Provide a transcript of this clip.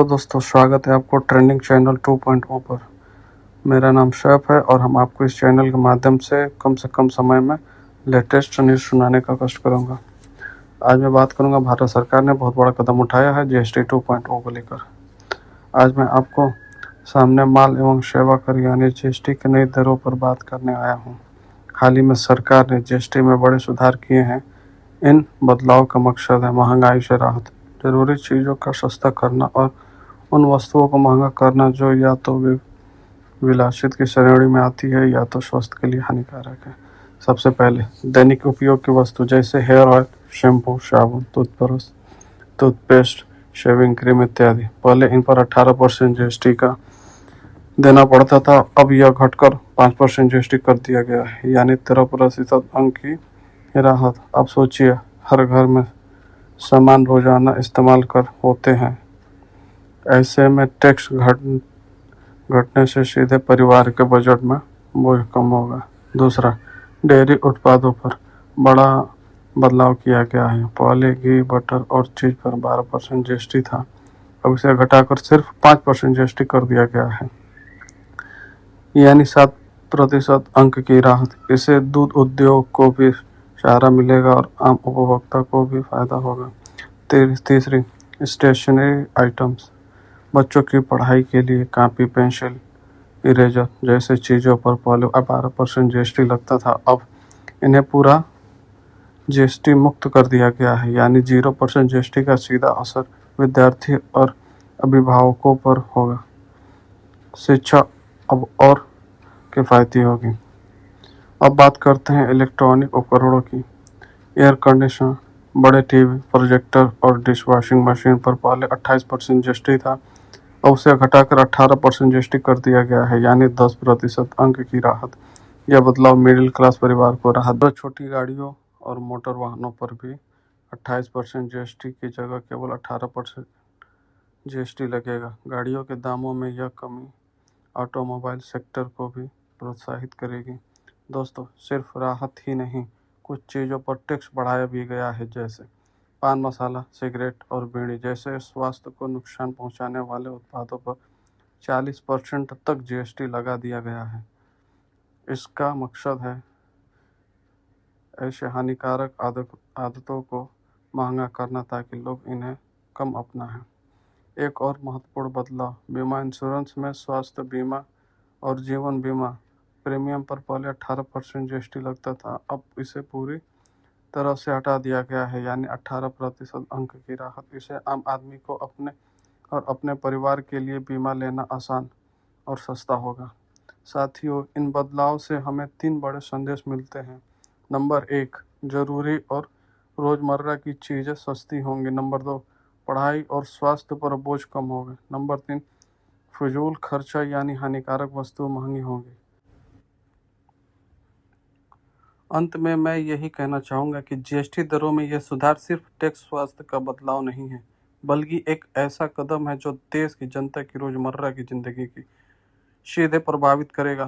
तो दोस्तों स्वागत है आपको ट्रेंडिंग चैनल 2.0 पर। मेरा नाम शैफ है और हम आपको इस चैनल के माध्यम से कम समय में लेटेस्ट न्यूज़ सुनाने का कष्ट करूँगा। आज मैं बात करूँगा भारत सरकार ने बहुत बड़ा कदम उठाया है GST 2.0 को लेकर। आज मैं आपको सामने माल एवं सेवा कर यानी GST की नई दरों पर बात करने आया हूँ। हाल ही में सरकार ने GST में बड़े सुधार किए हैं। इन बदलाव का मकसद है महंगाई से राहत, जरूरी चीज़ों का सस्ता करना और उन वस्तुओं को महंगा करना जो या तो विलासित की श्रेणी में आती है या तो स्वास्थ्य के लिए हानिकारक है। सबसे पहले दैनिक उपयोग की वस्तु जैसे हेयर ऑयल, शैम्पू, साबुन, टूथब्रश, टूथपेस्ट, शेविंग क्रीम इत्यादि। पहले इन पर 18% GST का देना पड़ता था, अब यह घटकर 5% GST कर दिया गया है, यानी 13% अंक की राहत। अब सोचिए, हर घर में सामान रोजाना इस्तेमाल कर होते हैं, ऐसे में टैक्स घटने से सीधे परिवार के बजट में बोझ कम होगा। दूसरा, डेयरी उत्पादों पर बड़ा बदलाव किया गया है। पहले घी, बटर और चीज़ पर 12% GST था, अब इसे घटाकर सिर्फ 5% GST कर दिया गया है, यानी 7% अंक की राहत। इससे दूध उद्योग को भी सहारा मिलेगा और आम उपभोक्ता को भी फायदा होगा। तीसरी, स्टेशनरी आइटम्स, बच्चों की पढ़ाई के लिए कॉपी, पेंसिल, इरेजर जैसे चीज़ों पर पहले 12% GST लगता था, अब इन्हें पूरा GST मुक्त कर दिया गया है, यानी 0% GST का सीधा असर विद्यार्थी और अभिभावकों पर होगा। शिक्षा अब और किफ़ायती होगी। अब बात करते हैं इलेक्ट्रॉनिक उपकरणों की। एयर कंडीशनर, बड़े टीवी, प्रोजेक्टर और डिश वॉशिंग मशीन पर पहले 28% GST था, अब उसे घटाकर 18% GST कर दिया गया है, यानी 10% अंक की राहत। यह बदलाव मिडिल क्लास परिवार को राहत। छोटी गाड़ियों और मोटर वाहनों पर भी 28% GST की जगह केवल 18% GST लगेगा। गाड़ियों के दामों में यह कमी ऑटोमोबाइल सेक्टर को भी प्रोत्साहित करेगी। दोस्तों, सिर्फ राहत ही नहीं, कुछ चीज़ों पर टैक्स बढ़ाया भी गया है, जैसे पान मसाला, सिगरेट और बीड़ी जैसे स्वास्थ्य को नुकसान पहुंचाने वाले उत्पादों पर 40% तक GST लगा दिया गया है। इसका मकसद है ऐसे हानिकारक आदतों को महंगा करना ताकि लोग इन्हें कम अपनाएं। एक और महत्वपूर्ण बदलाव बीमा इंश्योरेंस में स्वास्थ्य बीमा और जीवन बीमा प्रीमियम पर पहले 18% GST लगता था, अब इसे पूरी तरह से हटा दिया गया है, यानी 18% अंक की राहत। इसे आम आदमी को अपने और अपने परिवार के लिए बीमा लेना आसान और सस्ता होगा। साथियों, इन बदलाव से हमें 3 बड़े संदेश मिलते हैं। नंबर 1, जरूरी और रोज़मर्रा की चीज़ें सस्ती होंगी। नंबर 2, पढ़ाई और स्वास्थ्य पर बोझ कम होगा। नंबर 3, फिजूल खर्चा यानी हानिकारक वस्तुएं महंगी होंगी। अंत में मैं यही कहना चाहूँगा कि GST दरों में यह सुधार सिर्फ टैक्स स्वास्थ्य का बदलाव नहीं है, बल्कि एक ऐसा कदम है जो देश की जनता की रोज़मर्रा की ज़िंदगी की सीधे प्रभावित करेगा।